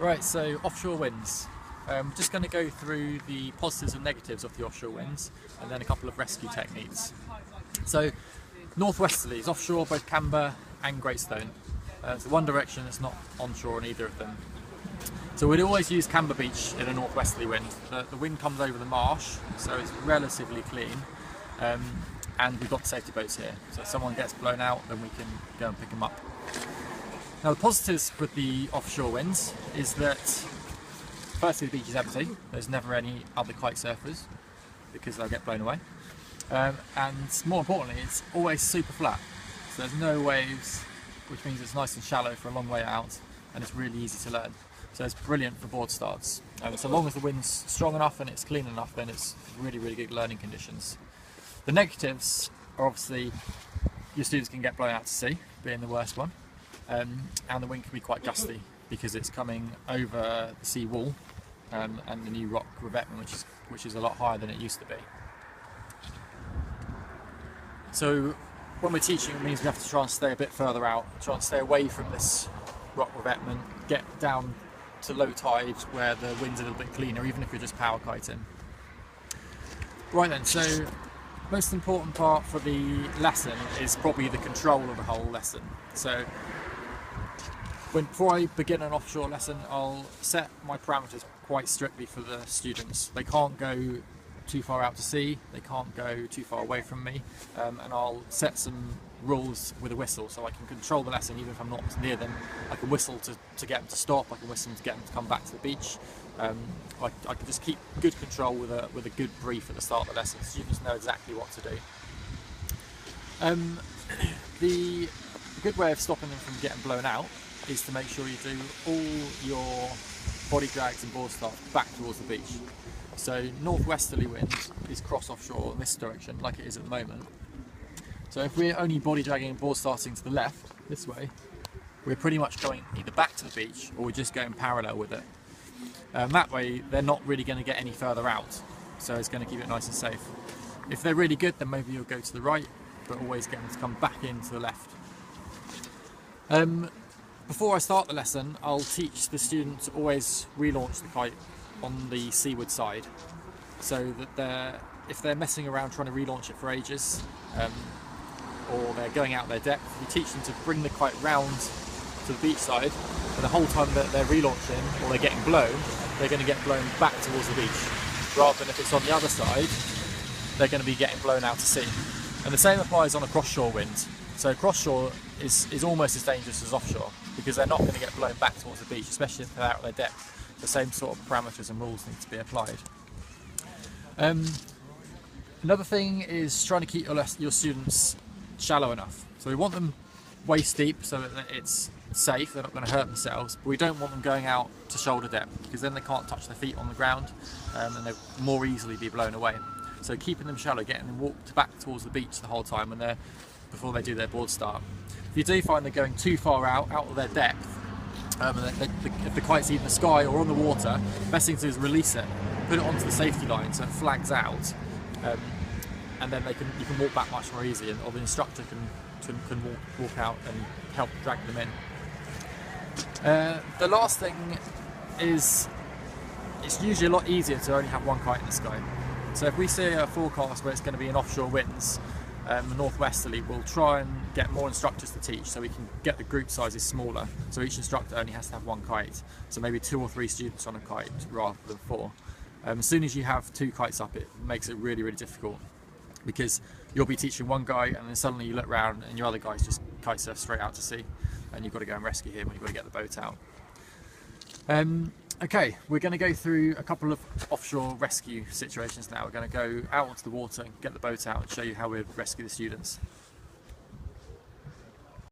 Right, so offshore winds. Just going to go through the positives and negatives of the offshore winds and then a couple of rescue techniques. So northwesterlies, offshore, both Camber and Greystone. It's the one direction, it's not onshore on either of them. So we'd always use Camber Beach in a northwesterly wind. The wind comes over the marsh, so it's relatively clean. And we've got safety boats here. So if someone gets blown out, then we can go and pick them up. Now the positives with the offshore winds is that firstly the beach is empty, there's never any other kite surfers because they'll get blown away, and more importantly it's always super flat, so there's no waves, which means it's nice and shallow for a long way out and it's really easy to learn. So it's brilliant for board starts. So long as the wind's strong enough and it's clean enough, then it's really good learning conditions. The negatives are obviously your students can get blown out to sea, being the worst one. And the wind can be quite gusty because it's coming over the sea wall and the new rock revetment, which is a lot higher than it used to be. So when we're teaching, it means we have to try and stay a bit further out, try and stay away from this rock revetment, get down to low tide where the wind's a little bit cleaner, even if you're just power kiting. Right then, so most important part for the lesson is probably the control of the whole lesson. So before I begin an offshore lesson, I'll set my parameters quite strictly for the students. They can't go too far out to sea, they can't go too far away from me, and I'll set some rules with a whistle so I can control the lesson even if I'm not near them. I can whistle to get them to stop, I can whistle to get them to come back to the beach. I can just keep good control with a good brief at the start of the lesson. Students know exactly what to do. The good way of stopping them from getting blown out is to make sure you do all your body drags and board starts back towards the beach. So northwesterly wind is cross offshore in this direction, like it is at the moment. So if we're only body dragging and board starting to the left, this way, we're pretty much going either back to the beach or we're just going parallel with it. That way they're not really going to get any further out, so it's going to keep it nice and safe. If they're really good, then maybe you'll go to the right, but always get them to come back into the left. Before I start the lesson, I'll teach the student to always relaunch the kite on the seaward side, so that if they're messing around trying to relaunch it for ages, or they're going out their depth, you teach them to bring the kite round to the beach side, and the whole time that they're relaunching or they're getting blown, they're going to get blown back towards the beach, rather than if it's on the other side, they're going to be getting blown out to sea. And the same applies on a cross-shore wind. So cross-shore is almost as dangerous as offshore, because they're not going to get blown back towards the beach, especially if they're out at their depth. The same sort of parameters and rules need to be applied. Another thing is trying to keep your students shallow enough. So we want them waist deep so that it's safe, they're not going to hurt themselves, but we don't want them going out to shoulder depth, because then they can't touch their feet on the ground and they'll more easily be blown away. So keeping them shallow, getting them walked back towards the beach the whole time before they do their board start. If you do find they're going too far out of their depth, if the kite's either in the sky or on the water, the best thing to do is release it, put it onto the safety line so it flags out, and then you can walk back much more easily, or the instructor can walk out and help drag them in. The last thing is, it's usually a lot easier to only have one kite in the sky. So if we see a forecast where it's going to be in offshore winds, northwesterly, we'll try and get more instructors to teach so we can get the group sizes smaller, so each instructor only has to have one kite, so maybe 2 or 3 students on a kite rather than 4. As soon as you have 2 kites up, it makes it really difficult, because you'll be teaching one guy and then suddenly you look round and your other guy's just kite surf straight out to sea, and you've got to go and rescue him, and you've got to get the boat out. Okay, we're going to go through a couple of offshore rescue situations now. We're going to go out onto the water, get the boat out and show you how we rescue the students.